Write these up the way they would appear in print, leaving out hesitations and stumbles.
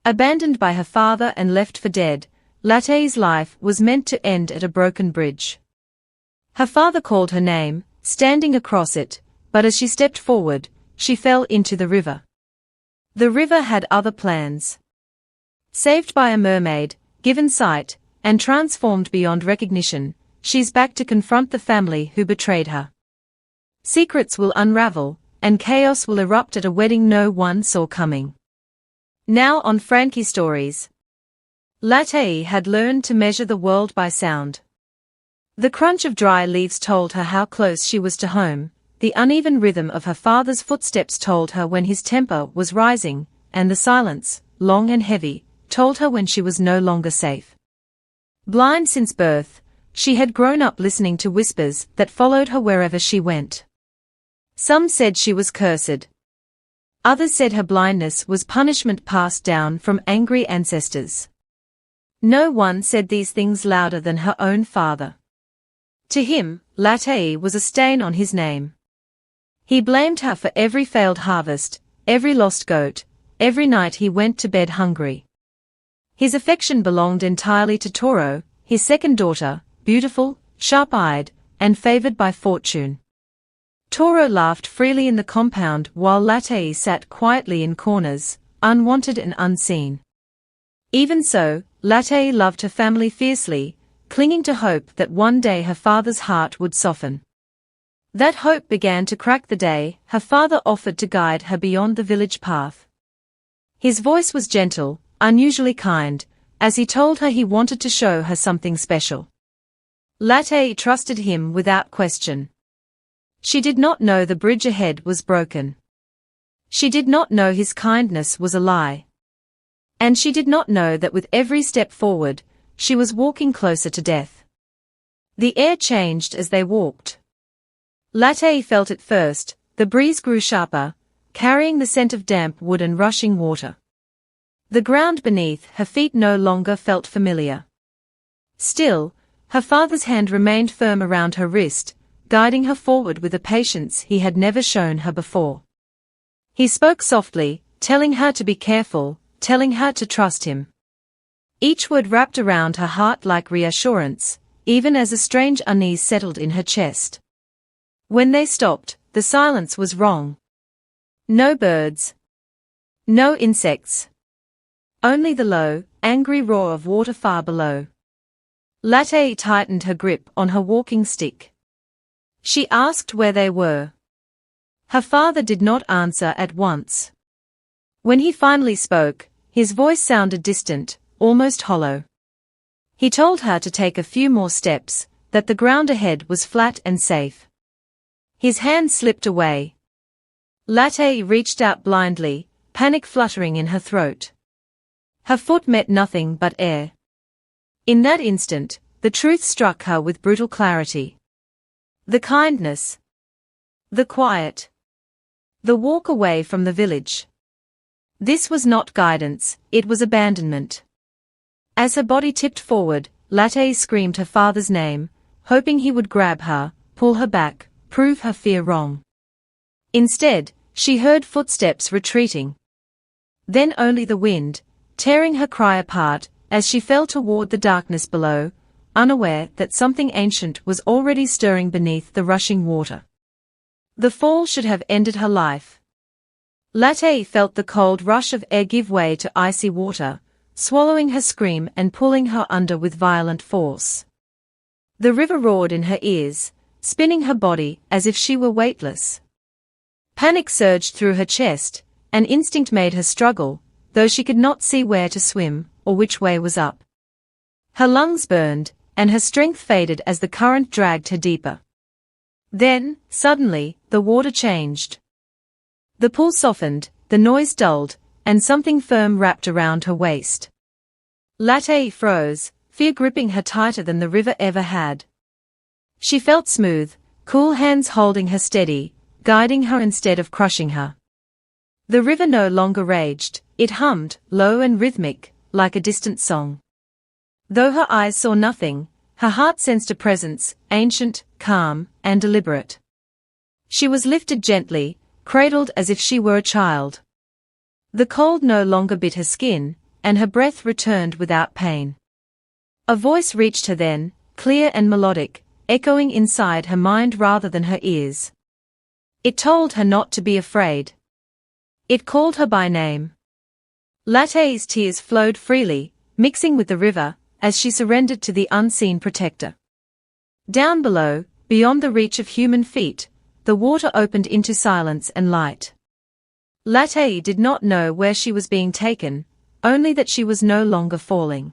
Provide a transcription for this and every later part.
Abandoned by her father and left for dead, Latty's life was meant to end at a broken bridge. Her father called her name, standing across it, but as she stepped forward, she fell into the river. The river had other plans. Saved by a mermaid, given sight, and transformed beyond recognition, she's back to confront the family who betrayed her. Secrets will unravel, and chaos will erupt at a wedding no one saw coming. Now on Frankie Stories. Latty had learned to measure the world by sound. The crunch of dry leaves told her how close she was to home, the uneven rhythm of her father's footsteps told her when his temper was rising, and the silence, long and heavy, told her when she was no longer safe. Blind since birth, she had grown up listening to whispers that followed her wherever she went. Some said she was cursed. Others said her blindness was punishment passed down from angry ancestors. No one said these things louder than her own father. To him, Latty was a stain on his name. He blamed her for every failed harvest, every lost goat, every night he went to bed hungry. His affection belonged entirely to Toro, his second daughter, beautiful, sharp-eyed, and favored by fortune. Toro laughed freely in the compound while Latty sat quietly in corners, unwanted and unseen. Even so, Latty loved her family fiercely, clinging to hope that one day her father's heart would soften. That hope began to crack the day her father offered to guide her beyond the village path. His voice was gentle, unusually kind, as he told her he wanted to show her something special. Latty trusted him without question. She did not know the bridge ahead was broken. She did not know his kindness was a lie. And she did not know that with every step forward, she was walking closer to death. The air changed as they walked. Latty felt it first, the breeze grew sharper, carrying the scent of damp wood and rushing water. The ground beneath her feet no longer felt familiar. Still, her father's hand remained firm around her wrist, guiding her forward with a patience he had never shown her before. He spoke softly, telling her to be careful, telling her to trust him. Each word wrapped around her heart like reassurance, even as a strange unease settled in her chest. When they stopped, the silence was wrong. No birds. No insects. Only the low, angry roar of water far below. Latty tightened her grip on her walking stick. She asked where they were. Her father did not answer at once. When he finally spoke, his voice sounded distant, almost hollow. He told her to take a few more steps, that the ground ahead was flat and safe. His hand slipped away. Latty reached out blindly, panic fluttering in her throat. Her foot met nothing but air. In that instant, the truth struck her with brutal clarity. The kindness. The quiet. The walk away from the village. This was not guidance, it was abandonment. As her body tipped forward, Latty screamed her father's name, hoping he would grab her, pull her back, prove her fear wrong. Instead, she heard footsteps retreating. Then only the wind, tearing her cry apart, as she fell toward the darkness below, unaware that something ancient was already stirring beneath the rushing water. The fall should have ended her life. Latty felt the cold rush of air give way to icy water, swallowing her scream and pulling her under with violent force. The river roared in her ears, spinning her body as if she were weightless. Panic surged through her chest, and instinct made her struggle, though she could not see where to swim, or which way was up. Her lungs burned, and her strength faded as the current dragged her deeper. Then, suddenly, the water changed. The pull softened, the noise dulled, and something firm wrapped around her waist. Latty froze, fear gripping her tighter than the river ever had. She felt smooth, cool hands holding her steady, guiding her instead of crushing her. The river no longer raged, it hummed, low and rhythmic, like a distant song. Though her eyes saw nothing, her heart sensed a presence, ancient, calm, and deliberate. She was lifted gently, cradled as if she were a child. The cold no longer bit her skin, and her breath returned without pain. A voice reached her then, clear and melodic, echoing inside her mind rather than her ears. It told her not to be afraid. It called her by name. Latty's tears flowed freely, mixing with the river, as she surrendered to the unseen protector. Down below, beyond the reach of human feet, the water opened into silence and light. Latty did not know where she was being taken, only that she was no longer falling.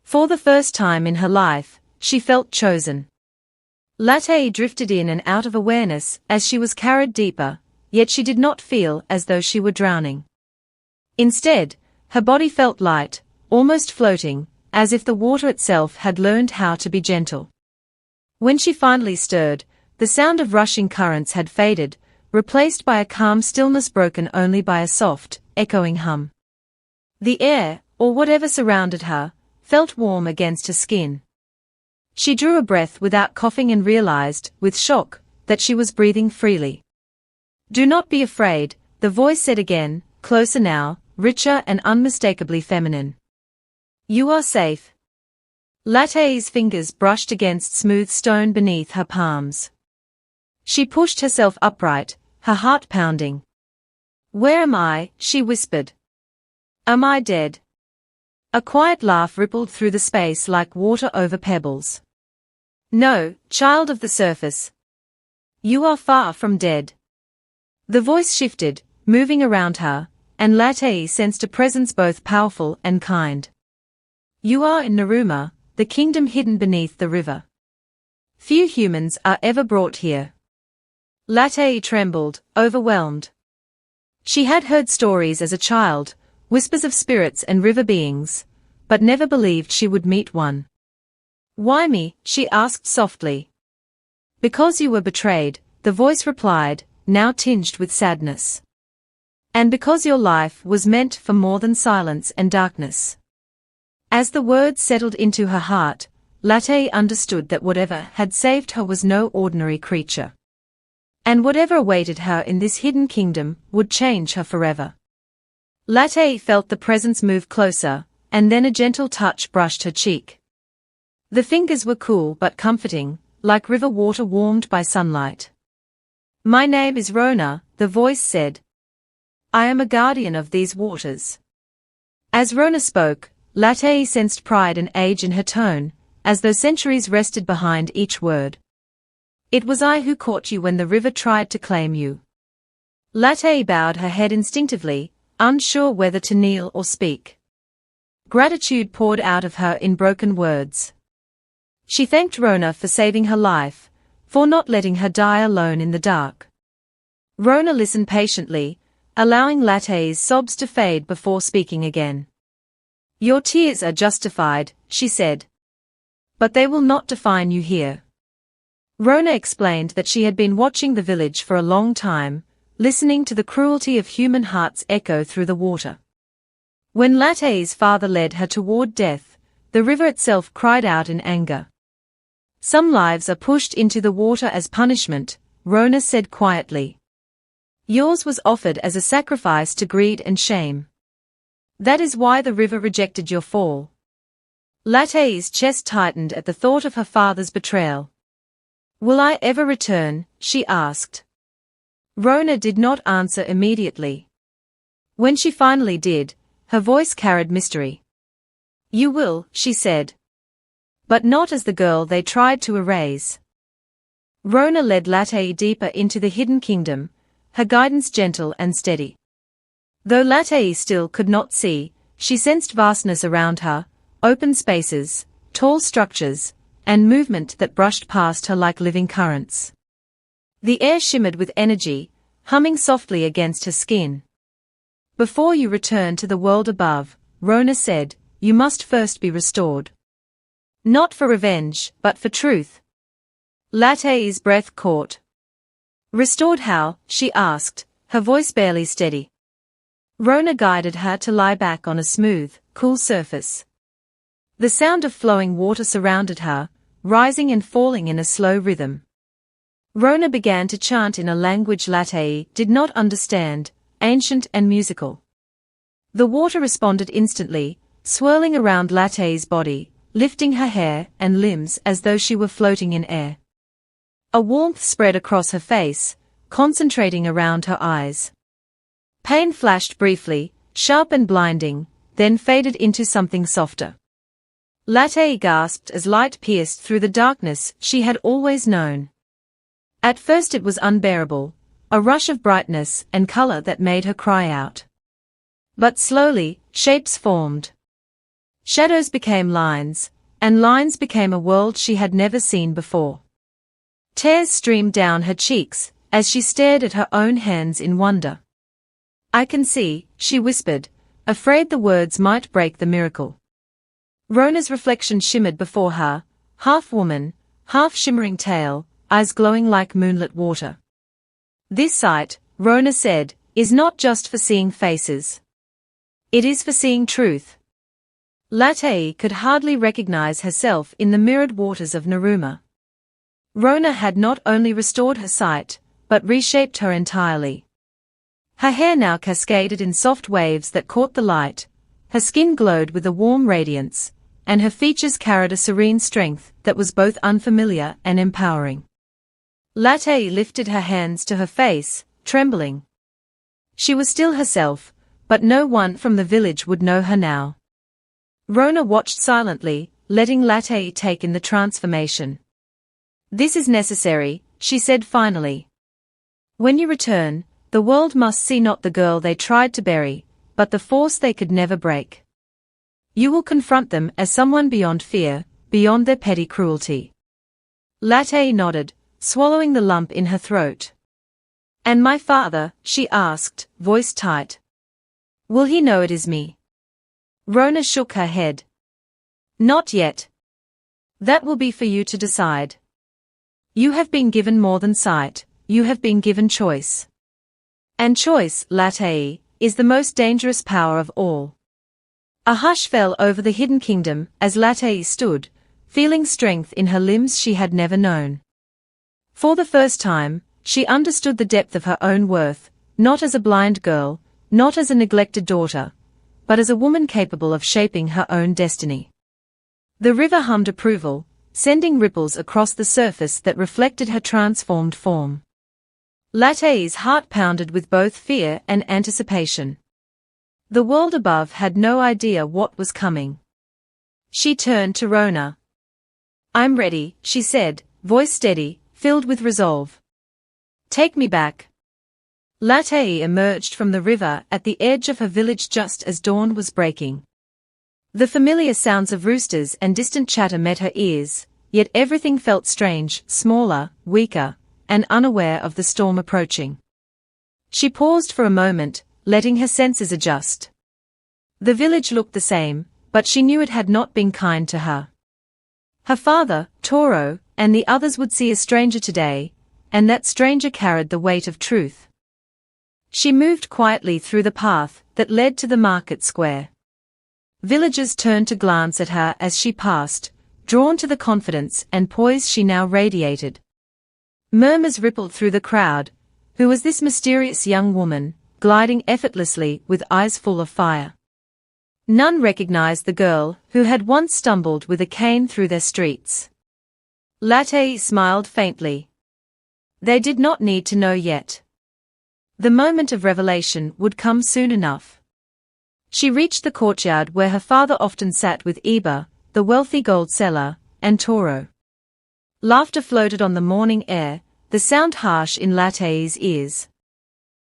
For the first time in her life, she felt chosen. Latty drifted in and out of awareness as she was carried deeper, yet she did not feel as though she were drowning. Instead, her body felt light, almost floating, as if the water itself had learned how to be gentle. When she finally stirred, the sound of rushing currents had faded, replaced by a calm stillness broken only by a soft, echoing hum. The air, or whatever surrounded her, felt warm against her skin. She drew a breath without coughing and realized, with shock, that she was breathing freely. "Do not be afraid," the voice said again, closer now, richer and unmistakably feminine. "You are safe." Latty's fingers brushed against smooth stone beneath her palms. She pushed herself upright, her heart pounding. "Where am I?" she whispered. "Am I dead?" A quiet laugh rippled through the space like water over pebbles. "No, child of the surface. You are far from dead." The voice shifted, moving around her, and Latty sensed a presence both powerful and kind. "You are in Naruma, the kingdom hidden beneath the river. Few humans are ever brought here." Latty trembled, overwhelmed. She had heard stories as a child, whispers of spirits and river beings, but never believed she would meet one. "Why me?" she asked softly. "Because you were betrayed," the voice replied, now tinged with sadness. "And because your life was meant for more than silence and darkness." As the words settled into her heart, Latty understood that whatever had saved her was no ordinary creature. And whatever awaited her in this hidden kingdom would change her forever. Latty felt the presence move closer, and then a gentle touch brushed her cheek. The fingers were cool but comforting, like river water warmed by sunlight. "My name is Rona," the voice said. "I am a guardian of these waters." As Rona spoke, Latty sensed pride and age in her tone, as though centuries rested behind each word. "It was I who caught you when the river tried to claim you." Latty bowed her head instinctively, unsure whether to kneel or speak. Gratitude poured out of her in broken words. She thanked Rona for saving her life, for not letting her die alone in the dark. Rona listened patiently, allowing Latty's sobs to fade before speaking again. "Your tears are justified," she said. "But they will not define you here." Rona explained that she had been watching the village for a long time, listening to the cruelty of human hearts echo through the water. When Latty's father led her toward death, the river itself cried out in anger. "Some lives are pushed into the water as punishment," Rona said quietly. "Yours was offered as a sacrifice to greed and shame. That is why the river rejected your fall." Latty's chest tightened at the thought of her father's betrayal. "Will I ever return?" she asked. Rona did not answer immediately. When she finally did, her voice carried mystery. "You will," she said. "But not as the girl they tried to erase." Rona led Latty deeper into the hidden kingdom, her guidance gentle and steady. Though Latty still could not see, she sensed vastness around her, open spaces, tall structures, and movement that brushed past her like living currents. The air shimmered with energy, humming softly against her skin. "Before you return to the world above," Rona said, "you must first be restored. Not for revenge, but for truth." Latty's breath caught. "Restored how?" she asked, her voice barely steady. Rona guided her to lie back on a smooth, cool surface. The sound of flowing water surrounded her, rising and falling in a slow rhythm. Rona began to chant in a language Latty did not understand, ancient and musical. The water responded instantly, swirling around Latty's body, lifting her hair and limbs as though she were floating in air. A warmth spread across her face, concentrating around her eyes. Pain flashed briefly, sharp and blinding, then faded into something softer. Latty gasped as light pierced through the darkness she had always known. At first it was unbearable, a rush of brightness and color that made her cry out. But slowly, shapes formed. Shadows became lines, and lines became a world she had never seen before. Tears streamed down her cheeks as she stared at her own hands in wonder. "I can see," she whispered, afraid the words might break the miracle. Rona's reflection shimmered before her, half woman, half shimmering tail, eyes glowing like moonlit water. "This sight," Rona said, "is not just for seeing faces. It is for seeing truth." Latty could hardly recognize herself in the mirrored waters of Naruma. Rona had not only restored her sight, but reshaped her entirely. Her hair now cascaded in soft waves that caught the light, her skin glowed with a warm radiance, and her features carried a serene strength that was both unfamiliar and empowering. Latty lifted her hands to her face, trembling. She was still herself, but no one from the village would know her now. Rona watched silently, letting Latty take in the transformation. "This is necessary," she said finally. "When you return, the world must see not the girl they tried to bury, but the force they could never break. You will confront them as someone beyond fear, beyond their petty cruelty." Latty nodded, swallowing the lump in her throat. "And my father?" she asked, voice tight. "Will he know it is me?" Rona shook her head. "Not yet. That will be for you to decide. You have been given more than sight, you have been given choice. And choice, Latty, is the most dangerous power of all." A hush fell over the hidden kingdom as Latty stood, feeling strength in her limbs she had never known. For the first time, she understood the depth of her own worth, not as a blind girl, not as a neglected daughter, but as a woman capable of shaping her own destiny. The river hummed approval, sending ripples across the surface that reflected her transformed form. Latty's heart pounded with both fear and anticipation. The world above had no idea what was coming. She turned to Rona. "I'm ready," she said, voice steady, filled with resolve. "Take me back." Latty emerged from the river at the edge of her village just as dawn was breaking. The familiar sounds of roosters and distant chatter met her ears, yet everything felt strange, smaller, weaker, and unaware of the storm approaching. She paused for a moment, letting her senses adjust. The village looked the same, but she knew it had not been kind to her. Her father, Toro, and the others would see a stranger today, and that stranger carried the weight of truth. She moved quietly through the path that led to the market square. Villagers turned to glance at her as she passed, drawn to the confidence and poise she now radiated. Murmurs rippled through the crowd. Who was this mysterious young woman, gliding effortlessly with eyes full of fire? None recognized the girl who had once stumbled with a cane through their streets. Latty smiled faintly. They did not need to know yet. The moment of revelation would come soon enough. She reached the courtyard where her father often sat with Iba, the wealthy gold seller, and Toro. Laughter floated on the morning air, the sound harsh in Latty's ears.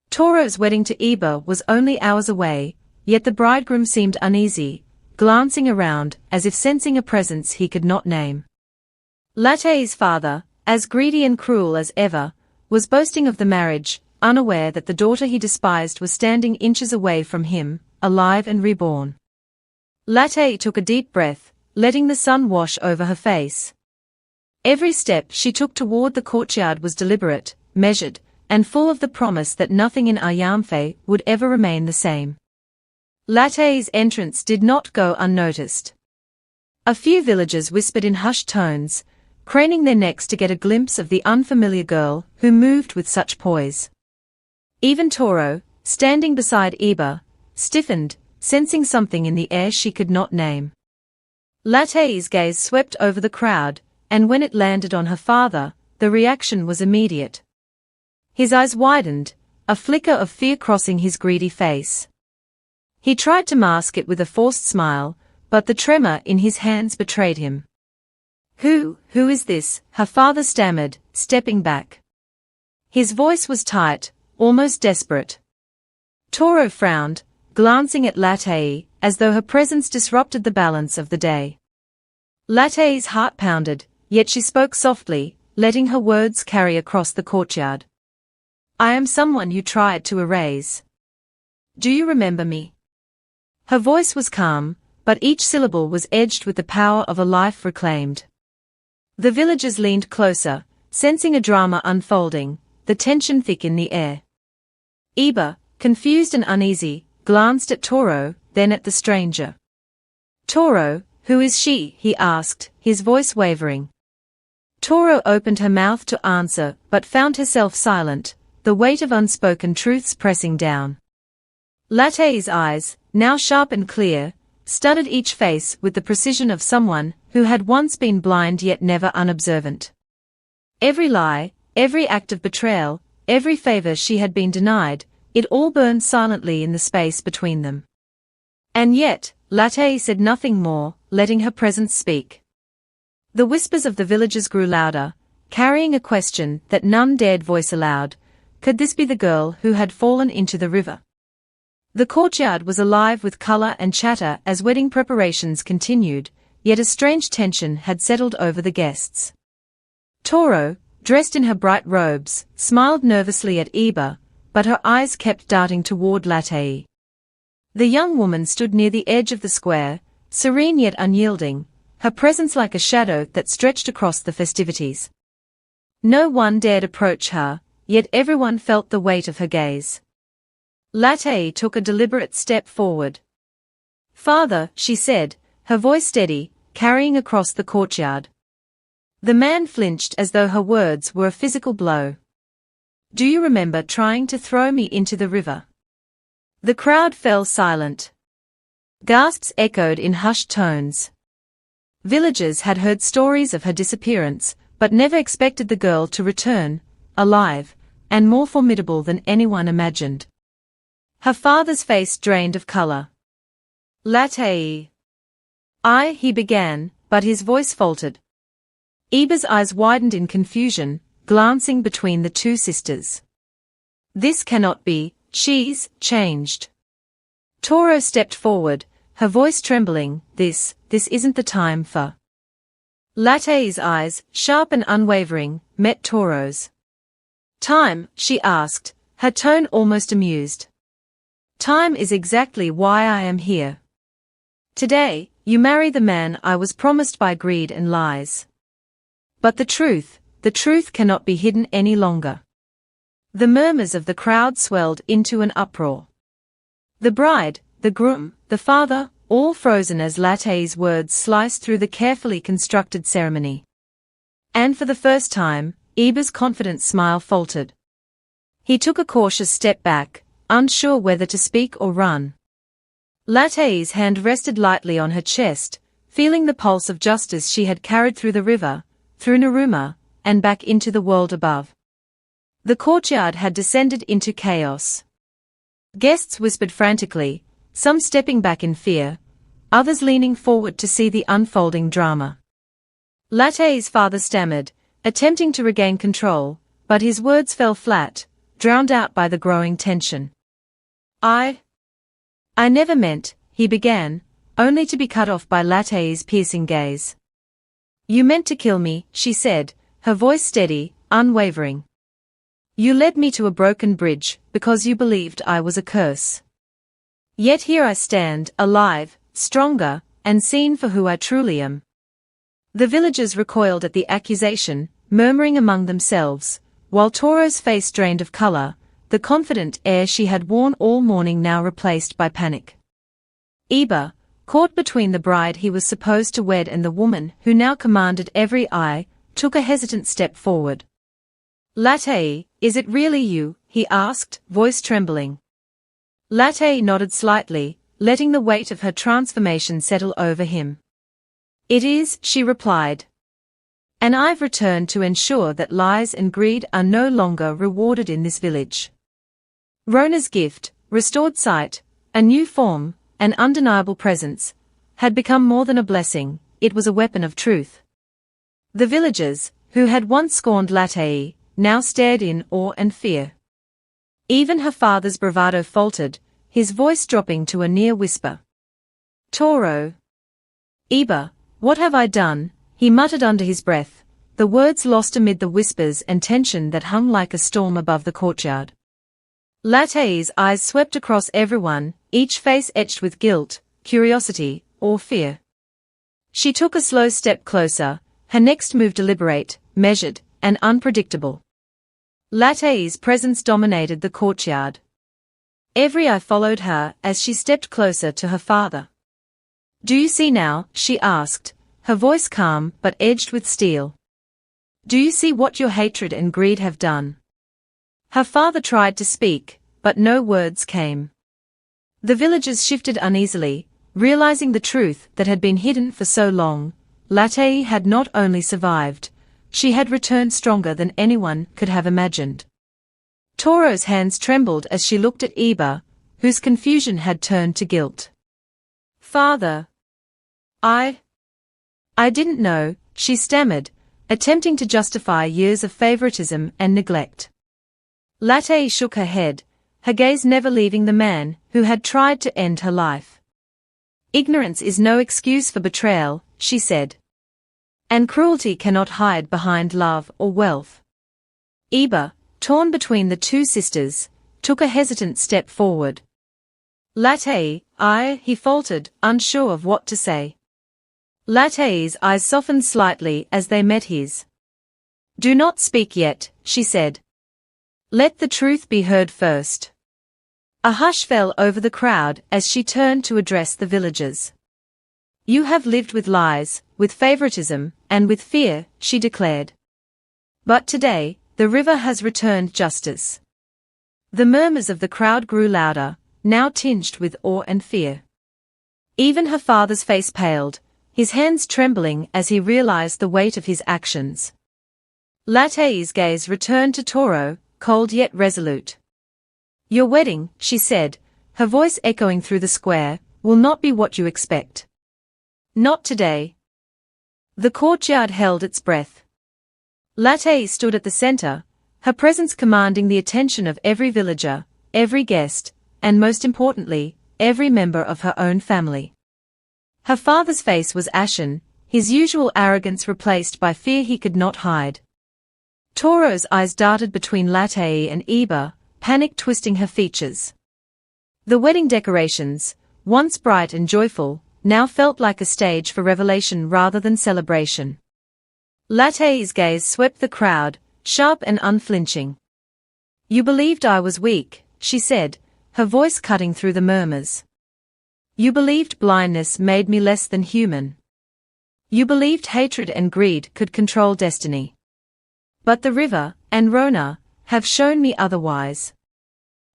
Toro's wedding to Iba was only hours away, yet the bridegroom seemed uneasy, glancing around as if sensing a presence he could not name. Latty's father, as greedy and cruel as ever, was boasting of the marriage, unaware that the daughter he despised was standing inches away from him, alive and reborn. Latty took a deep breath, letting the sun wash over her face. Every step she took toward the courtyard was deliberate, measured, and full of the promise that nothing in Ayamfe would ever remain the same. Latty's entrance did not go unnoticed. A few villagers whispered in hushed tones, craning their necks to get a glimpse of the unfamiliar girl who moved with such poise. Even Toro, standing beside Iba, stiffened, sensing something in the air she could not name. Latty's gaze swept over the crowd, and when it landed on her father, the reaction was immediate. His eyes widened, a flicker of fear crossing his greedy face. He tried to mask it with a forced smile, but the tremor in his hands betrayed him. Who is this?" her father stammered, stepping back. His voice was tight, almost desperate. Toro frowned, glancing at Latty, as though her presence disrupted the balance of the day. Latty's heart pounded, yet she spoke softly, letting her words carry across the courtyard. "I am someone you tried to erase. Do you remember me?" Her voice was calm, but each syllable was edged with the power of a life reclaimed. The villagers leaned closer, sensing a drama unfolding, the tension thick in the air. Iba, confused and uneasy, glanced at Toro, then at the stranger. "Toro, who is she?" he asked, his voice wavering. Toro opened her mouth to answer but found herself silent, the weight of unspoken truths pressing down. Latty's eyes, now sharp and clear, studied each face with the precision of someone who had once been blind yet never unobservant. Every lie, every act of betrayal, every favor she had been denied, it all burned silently in the space between them. And yet, Latty said nothing more, letting her presence speak. The whispers of the villagers grew louder, carrying a question that none dared voice aloud. Could this be the girl who had fallen into the river? The courtyard was alive with color and chatter as wedding preparations continued, yet a strange tension had settled over the guests. Toro, dressed in her bright robes, smiled nervously at Iba, but her eyes kept darting toward Latty. The young woman stood near the edge of the square, serene yet unyielding, her presence like a shadow that stretched across the festivities. No one dared approach her, yet everyone felt the weight of her gaze. Latty took a deliberate step forward. "Father," she said, her voice steady, carrying across the courtyard. The man flinched as though her words were a physical blow. "Do you remember trying to throw me into the river?" The crowd fell silent. Gasps echoed in hushed tones. Villagers had heard stories of her disappearance, but never expected the girl to return, alive, and more formidable than anyone imagined. Her father's face drained of color. "Latty." He began, but his voice faltered. Iba's eyes widened in confusion, glancing between the two sisters. "This cannot be, she's changed." Toro stepped forward, her voice trembling. This isn't the time for." Latty's eyes, sharp and unwavering, met Toro's. "Time?" she asked, her tone almost amused. "Time is exactly why I am here. Today, you marry the man I was promised by greed and lies. But the truth cannot be hidden any longer." The murmurs of the crowd swelled into an uproar. The bride, the groom, the father, all frozen as Latty's words sliced through the carefully constructed ceremony. And for the first time, Iba's confident smile faltered. He took a cautious step back, unsure whether to speak or run. Latty's hand rested lightly on her chest, feeling the pulse of justice she had carried through the river, through Naruma, and back into the world above. The courtyard had descended into chaos. Guests whispered frantically, some stepping back in fear, others leaning forward to see the unfolding drama. Latty's father stammered, attempting to regain control, but his words fell flat, drowned out by the growing tension. I never meant," he began, only to be cut off by Latty's piercing gaze. "You meant to kill me," she said, her voice steady, unwavering. "You led me to a broken bridge, because you believed I was a curse. Yet here I stand, alive, stronger, and seen for who I truly am." The villagers recoiled at the accusation, murmuring among themselves, while Toro's face drained of color, the confident air she had worn all morning now replaced by panic. Iba, caught between the bride he was supposed to wed and the woman who now commanded every eye, took a hesitant step forward. "Latty, is it really you?" he asked, voice trembling. Latty nodded slightly, letting the weight of her transformation settle over him. "It is," she replied. "And I've returned to ensure that lies and greed are no longer rewarded in this village." Rona's gift, restored sight, a new form, an undeniable presence, had become more than a blessing, it was a weapon of truth. The villagers, who had once scorned Latty, now stared in awe and fear. Even her father's bravado faltered, his voice dropping to a near whisper. "Toro. Iba, what have I done?" he muttered under his breath, the words lost amid the whispers and tension that hung like a storm above the courtyard. Latty's eyes swept across everyone, each face etched with guilt, curiosity, or fear. She took a slow step closer, her next move deliberate, measured, and unpredictable. Latty's presence dominated the courtyard. Every eye followed her as she stepped closer to her father. "Do you see now?" she asked, her voice calm but edged with steel. "Do you see what your hatred and greed have done?" Her father tried to speak, but no words came. The villagers shifted uneasily, realizing the truth that had been hidden for so long. Latty had not only survived, she had returned stronger than anyone could have imagined. Toro's hands trembled as she looked at Iba, whose confusion had turned to guilt. "Father. I didn't know," she stammered, attempting to justify years of favoritism and neglect. Latty shook her head, her gaze never leaving the man who had tried to end her life. "Ignorance is no excuse for betrayal," she said. "And cruelty cannot hide behind love or wealth." Iba, torn between the two sisters, took a hesitant step forward. "Latty, he faltered, unsure of what to say. Latty's eyes softened slightly as they met his. "Do not speak yet," she said. "Let the truth be heard first." A hush fell over the crowd as she turned to address the villagers. "You have lived with lies, with favoritism, and with fear," she declared. "But today, the river has returned justice." The murmurs of the crowd grew louder, now tinged with awe and fear. Even her father's face paled, his hands trembling as he realized the weight of his actions. Latty's gaze returned to Toro, cold yet resolute. "Your wedding," she said, her voice echoing through the square, "will not be what you expect. Not today." The courtyard held its breath. Latty stood at the center, her presence commanding the attention of every villager, every guest, and most importantly, every member of her own family. Her father's face was ashen, his usual arrogance replaced by fear he could not hide. Toro's eyes darted between Latty and Iba, panic twisting her features. The wedding decorations, once bright and joyful, now felt like a stage for revelation rather than celebration. Latty's gaze swept the crowd, sharp and unflinching. "You believed I was weak," she said, her voice cutting through the murmurs. "You believed blindness made me less than human. You believed hatred and greed could control destiny. But the river, and Rona, have shown me otherwise.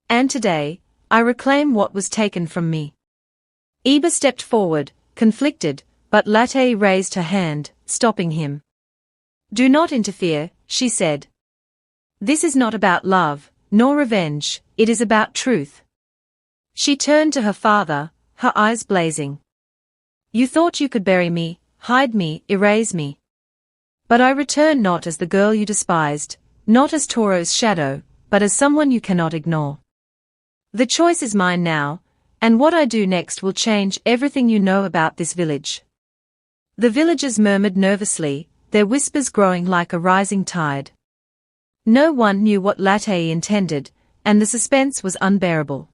And today, I reclaim what was taken from me." Iba stepped forward, conflicted, but Latty raised her hand, stopping him. "Do not interfere," she said. "This is not about love, nor revenge, it is about truth." She turned to her father, her eyes blazing. "You thought you could bury me, hide me, erase me. But I return not as the girl you despised, not as Toro's shadow, but as someone you cannot ignore. The choice is mine now, and what I do next will change everything you know about this village." The villagers murmured nervously, their whispers growing like a rising tide. No one knew what Latty intended, and the suspense was unbearable.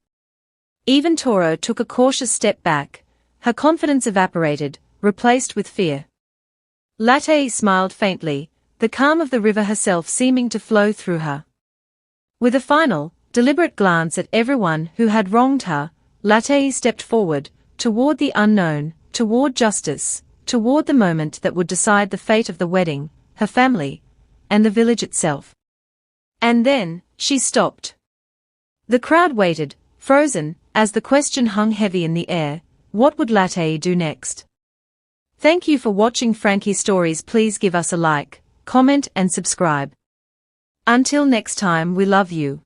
Even Toro took a cautious step back, her confidence evaporated, replaced with fear. Latty smiled faintly, the calm of the river herself seeming to flow through her. With a final, deliberate glance at everyone who had wronged her, Latty stepped forward, toward the unknown, toward justice, toward the moment that would decide the fate of the wedding, her family, and the village itself. And then, she stopped. The crowd waited, Frozen, as the question hung heavy in the air, what would Latty do next? Thank you for watching Frankie's Stories. Please give us a like, comment and subscribe. Until next time, we love you.